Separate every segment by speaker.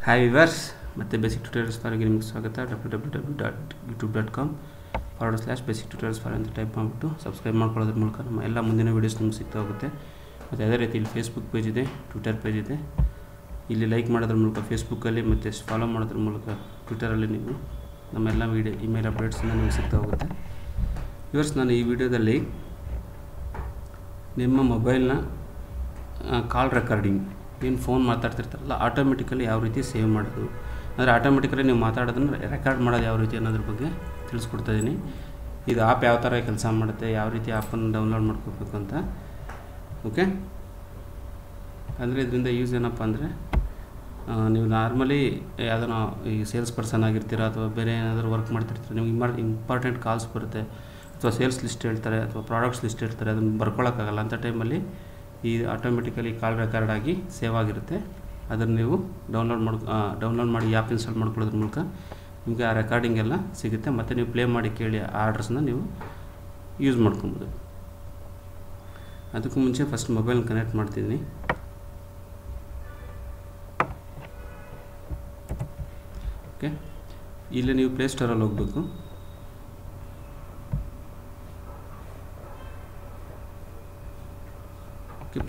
Speaker 1: Hi viewers, ಮತ್ತು basic tutorials ಫಾರ್ಗೆ ನಿಮಗೆ ಸ್ವಾಗತ. www.youtube.com/basic tutorials for ಅಂತ ಟೈಪ್ ಮಾಡಿಬಿಟ್ಟು ಸಬ್ಸ್ಕ್ರೈಬ್ ಮಾಡ್ಕೊಳ್ಳೋದ್ರ ಮೂಲಕ ನಮ್ಮ ಎಲ್ಲ ಮುಂದಿನ ವೀಡಿಯೋಸ್ ನಿಮ್ಗೆ ಸಿಗ್ತಾ ಹೋಗುತ್ತೆ. ಮತ್ತು ಅದೇ ರೀತಿ ಇಲ್ಲಿ ಫೇಸ್ಬುಕ್ ಪೇಜ್ ಇದೆ, ಟ್ವಿಟರ್ ಪೇಜ್ ಇದೆ. ಇಲ್ಲಿ ಲೈಕ್ ಮಾಡೋದ್ರ ಮೂಲಕ ಫೇಸ್ಬುಕ್ಕಲ್ಲಿ ಮತ್ತು ಫಾಲೋ ಮಾಡೋದ್ರ ಮೂಲಕ ಟ್ವಿಟರಲ್ಲಿ ನೀವು ನಮ್ಮೆಲ್ಲ ಇಮೇಲ್ ಅಪ್ಡೇಟ್ಸನ್ನು ನಿಮಗೆ ಸಿಗ್ತಾ ಹೋಗುತ್ತೆ. ವಿವರ್ಸ್, ನಾನು ಈ ವಿಡಿಯೋದಲ್ಲಿ ನಿಮ್ಮ ಮೊಬೈಲ್ನ ಕಾಲ್ ರೆಕಾರ್ಡಿಂಗ್ ಏನು ಫೋನ್ ಮಾತಾಡ್ತಿರ್ತಾರಲ್ಲ ಆಟೋಮೆಟಿಕಲಿ ಯಾವ ರೀತಿ ಸೇವ್ ಮಾಡೋದು, ಅಂದರೆ ಆಟೋಮೆಟಿಕಲಿ ನೀವು ಮಾತಾಡೋದನ್ನು ರೆಕಾರ್ಡ್ ಮಾಡೋದು ಯಾವ ರೀತಿ ಅನ್ನೋದ್ರ ಬಗ್ಗೆ ತಿಳಿಸ್ಕೊಡ್ತಾಯಿದ್ದೀನಿ. ಇದು ಆ್ಯಪ್ ಯಾವ ಥರ ಕೆಲಸ ಮಾಡುತ್ತೆ, ಯಾವ ರೀತಿ ಆ್ಯಪನ್ನು ಡೌನ್ಲೋಡ್ ಮಾಡ್ಕೋಬೇಕು ಅಂತ. ಓಕೆ, ಅಂದರೆ ಇದರಿಂದ ಯೂಸ್ ಏನಪ್ಪ ಅಂದರೆ, ನೀವು ನಾರ್ಮಲಿ ಯಾವುದೋ ಈ ಸೇಲ್ಸ್ ಪರ್ಸನ್ ಆಗಿರ್ತೀರ ಅಥವಾ ಬೇರೆ ಏನಾದರೂ ವರ್ಕ್ ಮಾಡ್ತಿರ್ತೀರ, ನಿಮ್ಗೆ ಇಂಪಾರ್ಟೆಂಟ್ ಕಾಲ್ಸ್ ಬರುತ್ತೆ ಅಥವಾ ಸೇಲ್ಸ್ ಲಿಸ್ಟ್ ಹೇಳ್ತಾರೆ ಅಥವಾ ಪ್ರಾಡಕ್ಟ್ಸ್ ಲಿಸ್ಟ್ ಹೇಳ್ತಾರೆ, ಅದನ್ನು ಬರ್ಕೊಳ್ಳೋಕ್ಕಾಗಲ್ಲ. ಅಂಥ ಟೈಮಲ್ಲಿ ಈ ಆಟೋಮೆಟಿಕಲಿ ಕಾಲ್ ರೆಕಾರ್ಡ್ ಆಗಿ ಸೇವ್ ಆಗಿರುತ್ತೆ. ಅದನ್ನು ನೀವು ಡೌನ್ಲೋಡ್ ಮಾಡಿ ಆ್ಯಪ್ ಇನ್ಸ್ಟಾಲ್ ಮಾಡ್ಕೊಳ್ಳೋದ್ರ ಮೂಲಕ ನಿಮಗೆ ಆ ರೆಕಾರ್ಡಿಂಗ್ ಎಲ್ಲ ಸಿಗುತ್ತೆ. ಮತ್ತು ನೀವು ಪ್ಲೇ ಮಾಡಿ ಕೇಳಿ ಆ ಆರ್ಡರ್ಸ್ನ ನೀವು ಯೂಸ್ ಮಾಡ್ಕೊಬೋದು. ಅದಕ್ಕೂ ಮುಂಚೆ ಫಸ್ಟ್ ಮೊಬೈಲ್ ಕನೆಕ್ಟ್ ಮಾಡ್ತಿದ್ದೀನಿ. ಓಕೆ, ಇಲ್ಲಿ ನೀವು ಪ್ಲೇಸ್ಟೋರಲ್ಲಿ ಹೋಗಬೇಕು.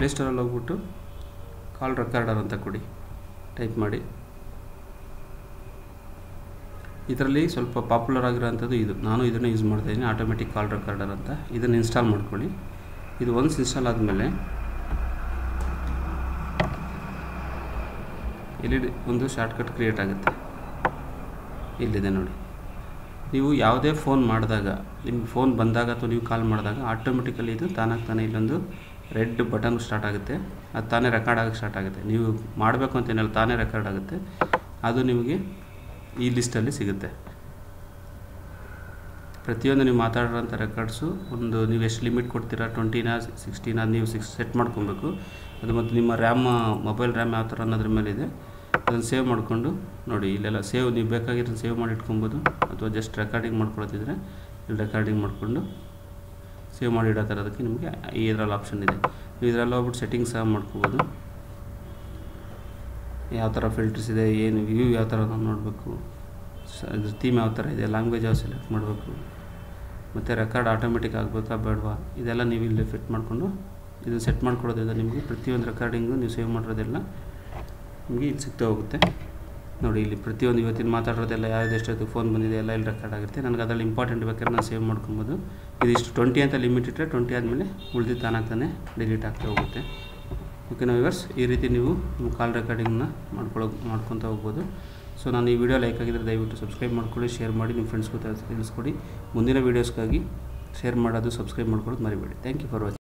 Speaker 1: ಪ್ಲೇಸ್ಟೋರಲ್ಲಿ ಹೋಗ್ಬಿಟ್ಟು ಕಾಲ್ ರೆಕಾರ್ಡರ್ ಅಂತ ಕೊಡಿ, ಟೈಪ್ ಮಾಡಿ. ಇದರಲ್ಲಿ ಸ್ವಲ್ಪ ಪಾಪ್ಯುಲರ್ ಆಗಿರೋಂಥದ್ದು ಇದು, ನಾನು ಇದನ್ನು ಯೂಸ್ ಮಾಡ್ತಾಯಿದ್ದೀನಿ, ಆಟೋಮೆಟಿಕ್ ಕಾಲ್ ರೆಕಾರ್ಡರ್ ಅಂತ. ಇದನ್ನು ಇನ್ಸ್ಟಾಲ್ ಮಾಡ್ಕೊಳ್ಳಿ. ಇದು ಒನ್ಸ್ ಇನ್ಸ್ಟಾಲ್ ಆದಮೇಲೆ ಇಲ್ಲಿ ಒಂದು ಶಾರ್ಟ್ಕಟ್ ಕ್ರಿಯೇಟ್ ಆಗುತ್ತೆ. ಇಲ್ಲಿದೆ ನೋಡಿ. ನೀವು ಯಾವುದೇ ಫೋನ್ ಮಾಡಿದಾಗ, ನಿಮ್ಗೆ ಫೋನ್ ಬಂದಾಗ ಅಥವಾ ನೀವು ಕಾಲ್ ಮಾಡಿದಾಗ ಆಟೋಮೆಟಿಕಲಿ ಇದು ತಾನಾಗ್ತಾನೆ ಇಲ್ಲೊಂದು ರೆಡ್ ಬಟನ್ ಸ್ಟಾರ್ಟ್ ಆಗುತ್ತೆ. ಅದು ತಾನೇ ರೆಕಾರ್ಡ್ ಆಗೋಕ್ಕೆ ಸ್ಟಾರ್ಟ್ ಆಗುತ್ತೆ. ನೀವು ಮಾಡಬೇಕು ಅಂತೇನಲ್ಲ, ತಾನೇ ರೆಕಾರ್ಡ್ ಆಗುತ್ತೆ. ಅದು ನಿಮಗೆ ಈ ಲಿಸ್ಟಲ್ಲಿ ಸಿಗುತ್ತೆ. ಪ್ರತಿಯೊಂದು ನೀವು ಮಾತಾಡೋಂಥ ರೆಕಾರ್ಡ್ಸು ಒಂದು ನೀವು ಎಷ್ಟು ಲಿಮಿಟ್ ಕೊಡ್ತೀರಾ, 20 16 ನೀವು ಸೆಟ್ ಮಾಡ್ಕೊಬೇಕು. ಅದು ಮತ್ತು ನಿಮ್ಮ ಮೊಬೈಲ್ ರ್ಯಾಮ್ ಯಾವ ಥರ ಅನ್ನೋದ್ರ ಮೇಲಿದೆ. ಅದನ್ನು ಸೇವ್ ಮಾಡಿಕೊಂಡು ನೋಡಿ, ಇಲ್ಲೆಲ್ಲ ನೀವು ಬೇಕಾಗಿರೋ ಸೇವ್ ಮಾಡಿ ಇಟ್ಕೊಬೋದು. ಅಥವಾ ಜಸ್ಟ್ ರೆಕಾರ್ಡಿಂಗ್ ಮಾಡ್ಕೊಳ್ತಿದ್ರೆ ಇಲ್ಲಿ ರೆಕಾರ್ಡಿಂಗ್ ಮಾಡಿಕೊಂಡು ಸೇವ್ ಮಾಡಿ ಇಡೋ ಥರದಕ್ಕೆ ನಿಮಗೆ ಇದರಲ್ಲಿ ಆಪ್ಷನ್ ಇದೆ. ನೀವು ಇದರಲ್ಲಿ ಹೋಗ್ಬಿಟ್ಟು ಸೆಟ್ಟಿಂಗ್ಸ್ ಸಹ ಮಾಡ್ಕೋಬೋದು. ಯಾವ ಥರ ಫಿಲ್ಟರ್ಸ್ ಇದೆ, ಏನು ವ್ಯೂ ಯಾವ ಥರ ನಾವು ನೋಡಬೇಕು, ಇದ್ರ ಥೀಮ್ ಯಾವ ಥರ ಇದೆ, ಲ್ಯಾಂಗ್ವೇಜ್ ಯಾವ ಸೆಲೆಕ್ಟ್ ಮಾಡಬೇಕು, ಮತ್ತು ರೆಕಾರ್ಡ್ ಆಟೋಮೆಟಿಕ್ ಆಗಬೇಕಾ ಬೇಡವಾ, ಇದೆಲ್ಲ ನೀವು ಇಲ್ಲಿ ಫಿಟ್ ಮಾಡಿಕೊಂಡು ಇದನ್ನು ಸೆಟ್ ಮಾಡ್ಕೊಡೋದ್ರಿಂದ ನಿಮಗೆ ಪ್ರತಿಯೊಂದು ರೆಕಾರ್ಡಿಂಗು ನೀವು ಸೇವ್ ಮಾಡಿರೋದೆಲ್ಲ ನಿಮಗೆ ಇಲ್ಲಿ ಸಿಗ್ತಾ ಹೋಗುತ್ತೆ. ನೋಡಿ, ಇಲ್ಲಿ ಪ್ರತಿಯೊಂದು ಇವತ್ತಿನ ಮಾತಾಡೋದೆಲ್ಲ ಯಾವ್ದು ಎಷ್ಟೊತ್ತು ಫೋನ್ ಬಂದಿದೆ ಎಲ್ಲ ಇಲ್ಲಿ ರೆಕಾರ್ಡ್ ಆಗುತ್ತೆ. ನನಗೆ ಅದರಲ್ಲಿ ಇಂಪಾರ್ಟೆಂಟ್ ಬೇಕಾದ್ರೆ ನಾನು ಸೇವ್ ಮಾಡ್ಕೊಬೋದು. ಇದಿಷ್ಟು 20 ಅಂತ ಲಿಮಿಟ್ ಇಟ್ಟರೆ 20 ಆದಮೇಲೆ ಉಳಿದು ತಾನಾಗ್ತಾನೆ ಡಿಲೀಟ್ ಆಗ್ತಾ ಹೋಗುತ್ತೆ. ಓಕೆನಾ ವಿವರ್ಸ್, ಈ ರೀತಿ ನೀವು ನಿಮ್ಮ ಕಾಲ್ ರೆಕಾರ್ಡಿಂಗ್ನ ಮಾಡ್ಕೊತ ಹೋಗ್ಬೋದು. ಸೊ ನಾನು ಈ ವಿಡಿಯೋ ಲೈಕ್ ಆಗಿದ್ದರೆ ದಯವಿಟ್ಟು ಸಬ್ಸ್ಕ್ರೈಬ್ ಮಾಡ್ಕೊಳ್ಳಿ, ಶೇರ್ ಮಾಡಿ, ನಿಮ್ಮ ಫ್ರೆಂಡ್ಸ್ಗೂ ತಿಳಿಸ್ಕೊಡಿ. ಮುಂದಿನ ವೀಡಿಯೋಸ್ಗಾಗಿ ಶೇರ್ ಮಾಡೋದು, ಸಬ್ಸ್ಕ್ರೈಬ್ ಮಾಡ್ಕೊಳ್ಳೋದು ಮರಿಬೇಡಿ. Thank you for watching.